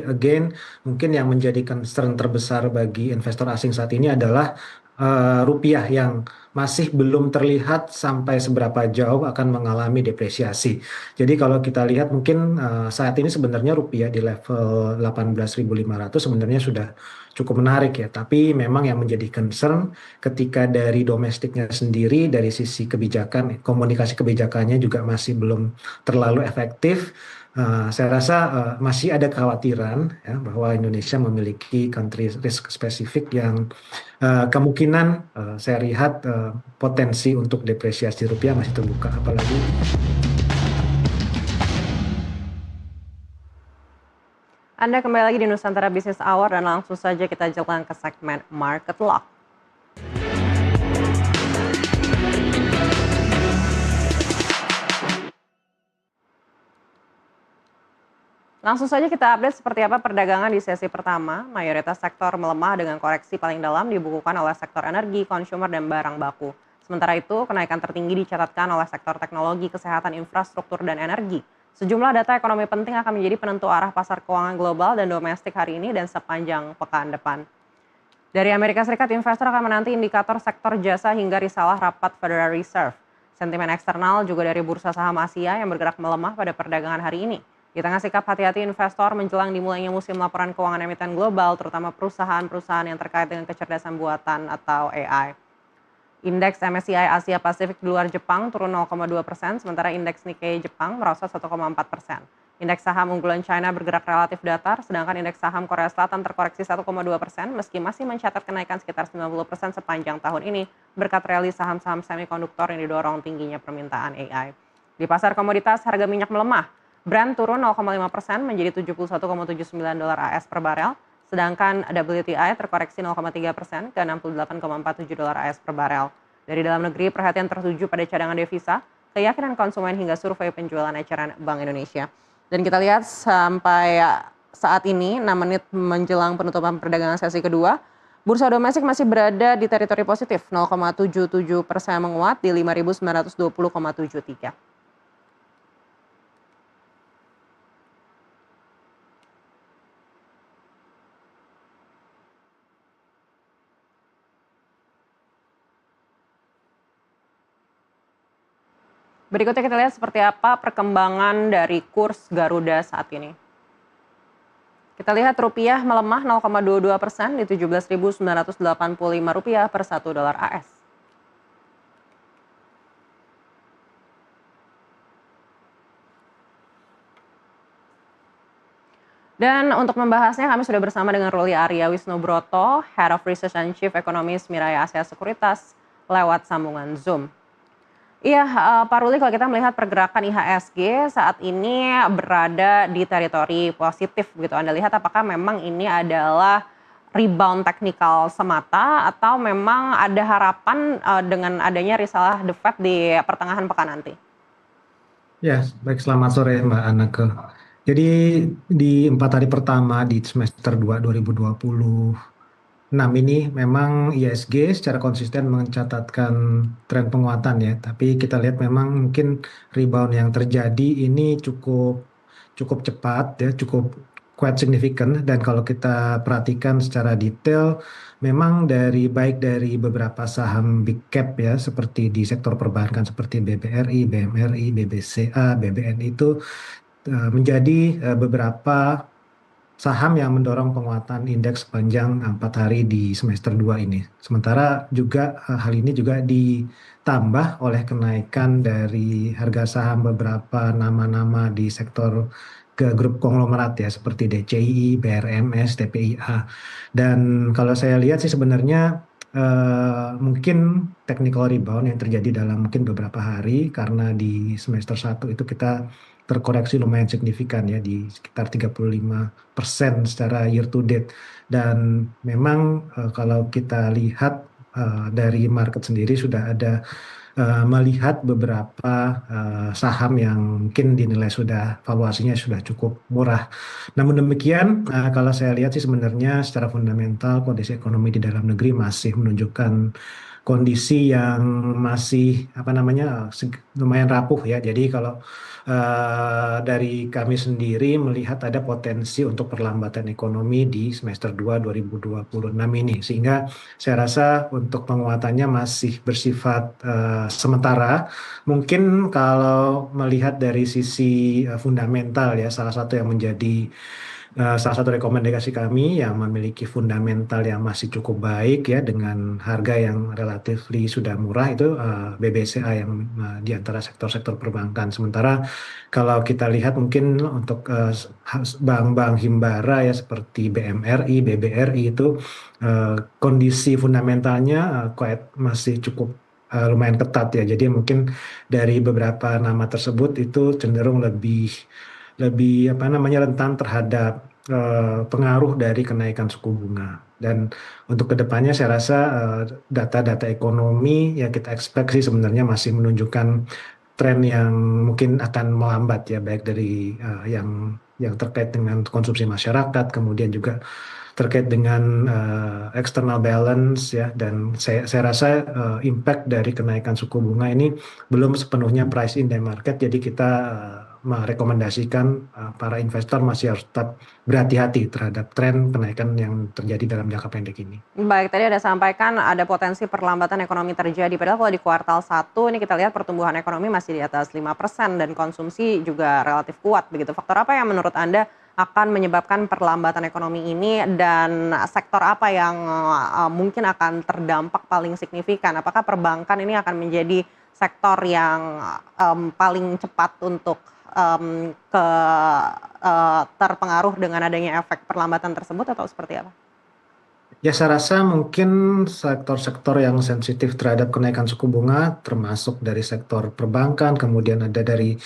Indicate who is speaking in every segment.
Speaker 1: again, mungkin yang menjadi concern terbesar bagi investor asing saat ini adalah rupiah yang masih belum terlihat sampai seberapa jauh akan mengalami depresiasi. Jadi kalau kita lihat mungkin saat ini sebenarnya rupiah di level 18.500 sebenarnya sudah cukup menarik ya. Tapi memang yang menjadi concern ketika dari domestiknya sendiri, dari sisi kebijakan, komunikasi kebijakannya juga masih belum terlalu efektif. Saya rasa masih ada kekhawatiran ya, bahwa Indonesia memiliki country risk spesifik yang kemungkinan saya lihat potensi untuk depresiasi rupiah masih terbuka. Apalagi
Speaker 2: Anda kembali lagi di Nusantara Business Hour dan langsung saja kita jalan ke segmen Market Lock. Langsung saja kita update seperti apa perdagangan di sesi pertama. Mayoritas sektor melemah dengan koreksi paling dalam dibukukan oleh sektor energi, consumer, dan barang baku. Sementara itu, kenaikan tertinggi dicatatkan oleh sektor teknologi, kesehatan, infrastruktur, dan energi. Sejumlah data ekonomi penting akan menjadi penentu arah pasar keuangan global dan domestik hari ini dan sepanjang pekan depan. Dari Amerika Serikat, investor akan menanti indikator sektor jasa hingga risalah rapat Federal Reserve. Sentimen eksternal juga dari bursa saham Asia yang bergerak melemah pada perdagangan hari ini. Di tengah sikap hati-hati investor menjelang dimulainya musim laporan keuangan emiten global, terutama perusahaan-perusahaan yang terkait dengan kecerdasan buatan atau AI. Indeks MSCI Asia Pasifik di luar Jepang turun 0,2%, sementara indeks Nikkei Jepang merosot 1,4%. Indeks saham unggulan China bergerak relatif datar, sedangkan indeks saham Korea Selatan terkoreksi 1,2% meski masih mencatat kenaikan sekitar 90% sepanjang tahun ini berkat rally saham-saham semikonduktor yang didorong tingginya permintaan AI. Di pasar komoditas, harga minyak melemah. Brent turun 0,5% menjadi 71,79 dolar AS per barel, sedangkan WTI terkoreksi 0,3% ke 68,47 dolar AS per barel. Dari dalam negeri, perhatian tertuju pada cadangan devisa, keyakinan konsumen hingga survei penjualan eceran Bank Indonesia. Dan kita lihat sampai saat ini, 6 menit menjelang penutupan perdagangan sesi kedua, bursa domestik masih berada di teritori positif, 0,77% menguat di 5.920,73. Berikutnya kita lihat seperti apa perkembangan dari kurs Garuda saat ini. Kita lihat rupiah melemah 0,22% di Rp17.985 per 1 dolar AS. Dan untuk membahasnya kami sudah bersama dengan Ruli Arya Wisnubroto, Head of Research and Chief Economist Miraya Asia Sekuritas lewat sambungan Zoom. Iya, Pak Ruli, kalau kita melihat pergerakan IHSG saat ini berada di teritori positif begitu. Anda lihat apakah memang ini adalah rebound teknikal semata atau memang ada harapan dengan adanya risalah The Fed di pertengahan pekan nanti?
Speaker 1: ya, baik, selamat sore Mbak Anake. Jadi di 4 hari pertama di semester 2 2026 ini memang ISG secara konsisten mencatatkan tren penguatan ya. Tapi kita lihat memang mungkin rebound yang terjadi ini cukup cukup cepat ya, cukup quite significant. Dan kalau kita perhatikan secara detail, memang baik dari beberapa saham big cap ya, seperti di sektor perbankan seperti BBRI, BMRI, BBCA, BBNI itu menjadi beberapa saham yang mendorong penguatan indeks sepanjang 4 hari di semester 2 ini. Sementara juga hal ini juga ditambah oleh kenaikan dari harga saham beberapa nama-nama di sektor ke grup konglomerat ya, seperti DCI, BRMS, TPIA. Dan kalau saya lihat sih sebenarnya mungkin technical rebound yang terjadi dalam mungkin beberapa hari, karena di semester 1 itu kita terkoreksi lumayan signifikan ya, di sekitar 35% secara year to date. Dan memang kalau kita lihat dari market sendiri sudah ada melihat beberapa saham yang mungkin dinilai sudah valuasinya sudah cukup murah. Namun demikian, kalau saya lihat sih sebenarnya secara fundamental kondisi ekonomi di dalam negeri masih menunjukkan kondisi yang masih apa namanya lumayan rapuh ya. Jadi kalau dari kami sendiri melihat ada potensi untuk perlambatan ekonomi di semester 2 2026 ini, sehingga saya rasa untuk penguatannya masih bersifat sementara. Mungkin kalau melihat dari sisi fundamental ya, salah satu yang menjadi salah satu rekomendasi kami yang memiliki fundamental yang masih cukup baik ya dengan harga yang relatif sudah murah itu BBCA yang di antara sektor-sektor perbankan. Sementara kalau kita lihat mungkin untuk bank-bank himbara ya seperti BMRI, BBRI itu kondisi fundamentalnya masih cukup lumayan ketat ya. Jadi mungkin dari beberapa nama tersebut itu cenderung lebih lebih apa namanya rentan terhadap pengaruh dari kenaikan suku bunga. Dan untuk kedepannya saya rasa data-data ekonomi yang kita expect sih sebenarnya masih menunjukkan tren yang mungkin akan melambat ya, baik dari yang terkait dengan konsumsi masyarakat, kemudian juga terkait dengan external balance ya, dan saya rasa impact dari kenaikan suku bunga ini belum sepenuhnya price in the market, jadi kita merekomendasikan para investor masih harus tetap berhati-hati terhadap tren kenaikan yang terjadi dalam jangka pendek ini.
Speaker 2: Baik, tadi ada sampaikan ada potensi perlambatan ekonomi terjadi. Padahal kalau di kuartal 1 ini kita lihat pertumbuhan ekonomi masih di atas 5% dan konsumsi juga relatif kuat begitu. Faktor apa yang menurut Anda akan menyebabkan perlambatan ekonomi ini dan sektor apa yang mungkin akan terdampak paling signifikan? Apakah perbankan ini akan menjadi sektor yang paling cepat untuk terpengaruh dengan adanya efek perlambatan tersebut atau seperti apa?
Speaker 1: Ya, saya rasa mungkin sektor-sektor yang sensitif terhadap kenaikan suku bunga, termasuk dari sektor perbankan, kemudian ada dari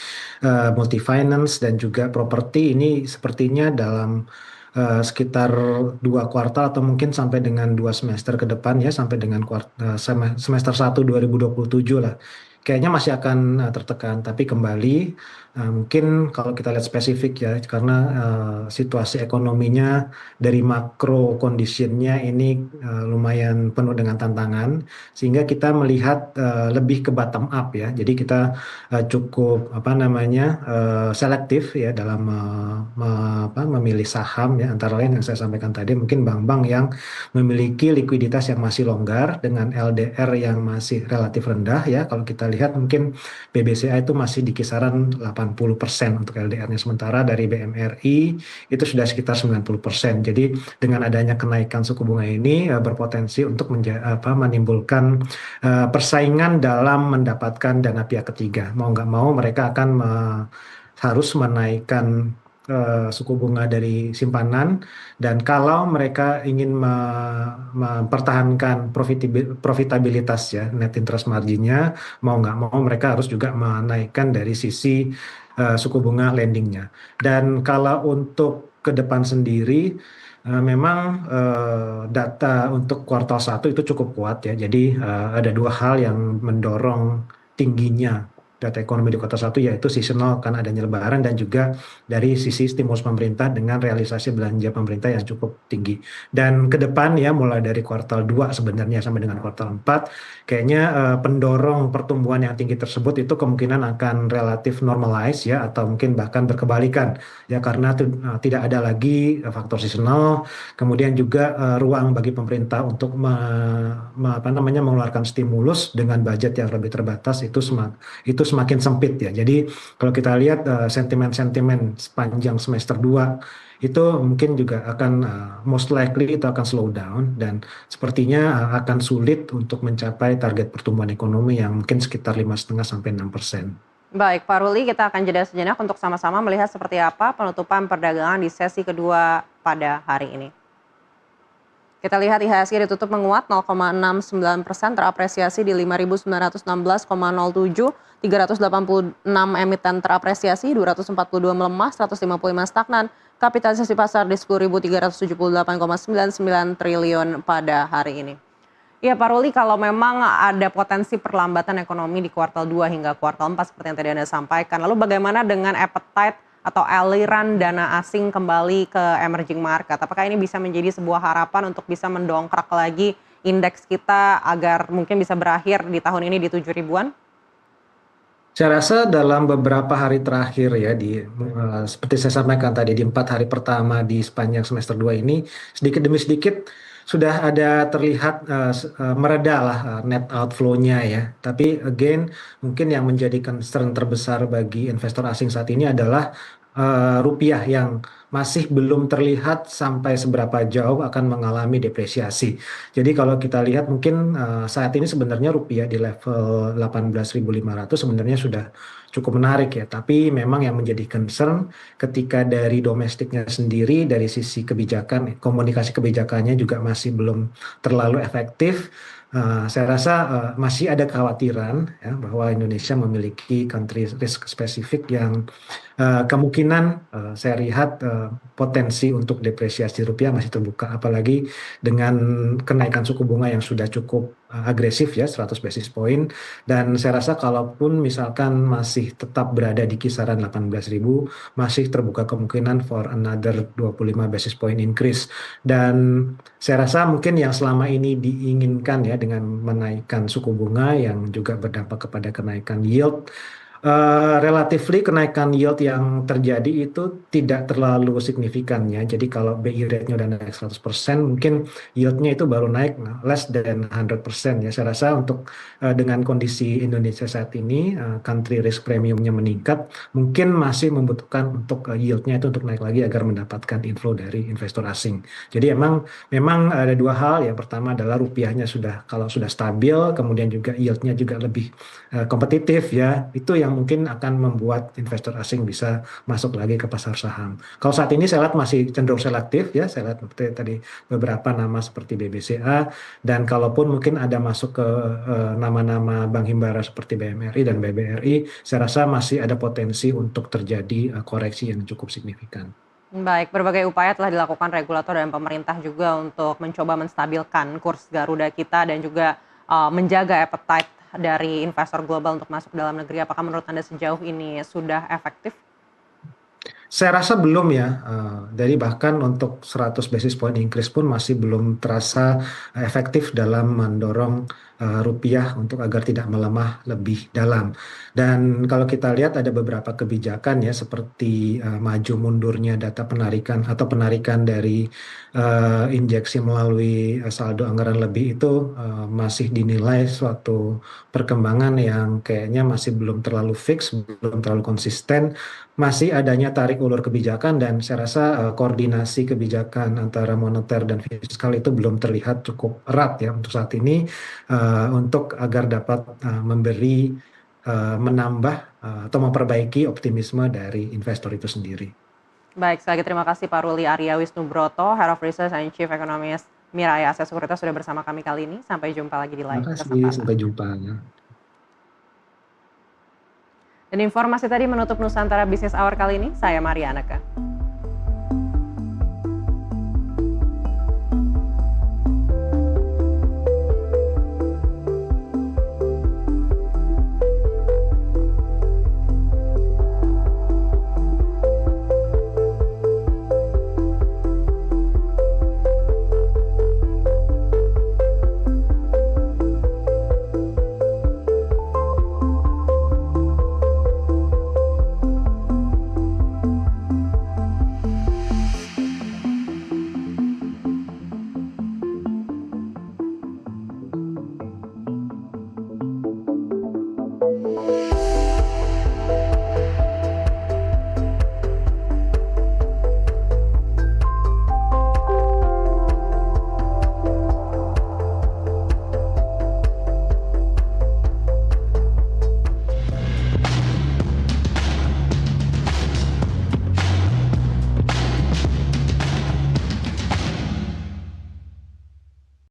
Speaker 1: multi finance dan juga properti, ini sepertinya dalam sekitar 2 kuartal atau mungkin sampai dengan 2 semester ke depan ya, sampai dengan semester 1 2027 lah. Kayaknya masih akan tertekan, tapi kembali mungkin kalau kita lihat spesifik ya, karena situasi ekonominya dari makro conditionnya ini lumayan penuh dengan tantangan, sehingga kita melihat lebih ke bottom up ya. Jadi kita cukup apa namanya selektif ya dalam memilih saham ya, antara lain yang saya sampaikan tadi mungkin bank-bank yang memiliki likuiditas yang masih longgar dengan LDR yang masih relatif rendah ya. Kalau kita lihat mungkin BBCA itu masih di kisaran 80% untuk LDR-nya, sementara dari BMRI itu sudah sekitar 90%. Jadi dengan adanya kenaikan suku bunga ini berpotensi untuk menimbulkan persaingan dalam mendapatkan dana pihak ketiga. Mau nggak mau mereka akan harus menaikkan suku bunga dari simpanan, dan kalau mereka ingin mempertahankan profitabilitas ya, net interest marginnya, mau nggak mau mereka harus juga menaikkan dari sisi suku bunga lendingnya. Dan kalau untuk ke depan sendiri, memang data untuk kuartal 1 itu cukup kuat ya. Jadi ada dua hal yang mendorong tingginya data ekonomi di kuartal 1, yaitu seasonal kan adanya lebaran, dan juga dari sisi stimulus pemerintah dengan realisasi belanja pemerintah yang cukup tinggi. Dan ke depan ya, mulai dari kuartal 2 sebenarnya sampai dengan kuartal 4, kayaknya pendorong pertumbuhan yang tinggi tersebut itu kemungkinan akan relatif normalize ya, atau mungkin bahkan berkebalikan ya, karena tidak ada lagi faktor seasonal, kemudian juga ruang bagi pemerintah untuk mengeluarkan stimulus dengan budget yang lebih terbatas itu semakin sempit ya. Jadi kalau kita lihat sentimen-sentimen sepanjang semester 2 itu mungkin juga akan most likely itu akan slow down, dan sepertinya akan sulit untuk mencapai target pertumbuhan ekonomi yang mungkin sekitar 5,5 sampai 6%.
Speaker 2: Baik, Pak Ruli, kita akan jeda sejenak untuk sama-sama melihat seperti apa penutupan perdagangan di sesi kedua pada hari ini. Kita lihat IHSG ditutup menguat 0,69%, terapresiasi di 5.916,07, 386 emiten terapresiasi, 242 melemah, 155 stagnan, kapitalisasi pasar di 10.378,99 triliun pada hari ini. Ya Pak Ruli, kalau memang ada potensi perlambatan ekonomi di kuartal 2 hingga kuartal 4 seperti yang tadi Anda sampaikan, lalu bagaimana dengan appetite atau aliran dana asing kembali ke emerging market? Apakah ini bisa menjadi sebuah harapan untuk bisa mendongkrak lagi indeks kita agar mungkin bisa berakhir di tahun ini di 7 ribuan?
Speaker 1: Saya rasa dalam beberapa hari terakhir ya seperti saya sampaikan tadi di 4 hari pertama di sepanjang semester 2 ini sedikit demi sedikit sudah ada terlihat mereda lah net outflow-nya ya. Tapi again mungkin yang menjadi concern terbesar bagi investor asing saat ini adalah rupiah yang masih belum terlihat sampai seberapa jauh akan mengalami depresiasi. Jadi kalau kita lihat mungkin saat ini sebenarnya rupiah di level 18.500 sebenarnya sudah cukup menarik ya. Tapi memang yang menjadi concern ketika dari domestiknya sendiri dari sisi kebijakan, komunikasi kebijakannya juga masih belum terlalu efektif. Saya rasa masih ada kekhawatiran ya, bahwa Indonesia memiliki country risk spesifik yang kemungkinan saya lihat potensi untuk depresiasi rupiah masih terbuka, apalagi dengan kenaikan suku bunga yang sudah cukup agresif ya 100 basis point, dan saya rasa kalaupun misalkan masih tetap berada di kisaran 18.000 masih terbuka kemungkinan for another 25 basis point increase. Dan saya rasa mungkin yang selama ini diinginkan ya dengan menaikkan suku bunga yang juga berdampak kepada kenaikan yield, relatively kenaikan yield yang terjadi itu tidak terlalu signifikan ya. Jadi kalau BI rate-nya udah naik 100%, mungkin yield-nya itu baru naik less than 100% ya. Saya rasa untuk dengan kondisi Indonesia saat ini, country risk premium-nya meningkat, mungkin masih membutuhkan untuk yield-nya itu untuk naik lagi agar mendapatkan inflow dari investor asing. Jadi memang ada dua hal. Yang pertama adalah rupiahnya kalau sudah stabil, kemudian juga yield-nya juga lebih kompetitif ya, itu yang mungkin akan membuat investor asing bisa masuk lagi ke pasar saham. Kalau saat ini saya lihat masih cenderung selektif ya, saya lihat seperti tadi beberapa nama seperti BBCA, dan kalaupun mungkin ada masuk ke nama-nama bank himbara seperti BMRI dan BBRI, saya rasa masih ada potensi untuk terjadi koreksi yang cukup signifikan.
Speaker 2: Baik, berbagai upaya telah dilakukan regulator dan pemerintah juga untuk mencoba menstabilkan kurs Garuda kita dan juga menjaga appetite dari investor global untuk masuk dalam negeri. Apakah menurut Anda sejauh ini sudah efektif?
Speaker 1: Saya rasa belum ya, jadi bahkan untuk 100 basis point increase pun masih belum terasa efektif dalam mendorong rupiah untuk agar tidak melemah lebih dalam. Dan kalau kita lihat ada beberapa kebijakan ya seperti maju mundurnya data penarikan atau penarikan dari injeksi melalui saldo anggaran lebih itu masih dinilai suatu perkembangan yang kayaknya masih belum terlalu fix, belum terlalu konsisten, masih adanya tarik ulur kebijakan, dan saya rasa koordinasi kebijakan antara moneter dan fiskal itu belum terlihat cukup erat ya untuk saat ini untuk agar dapat menambah atau memperbaiki optimisme dari investor itu sendiri.
Speaker 2: Baik, sekali lagi terima kasih Pak Ruli Arya Wisnubroto, Head of Research and Chief Economist Mirae Asset Sekuritas sudah bersama kami kali ini. Sampai jumpa lagi di
Speaker 1: Terima
Speaker 2: lain
Speaker 1: kasih,
Speaker 2: kesempatan.
Speaker 1: sampai jumpa.
Speaker 2: Dan informasi tadi menutup Nusantara Business Hour kali ini. Saya Maria Anaka.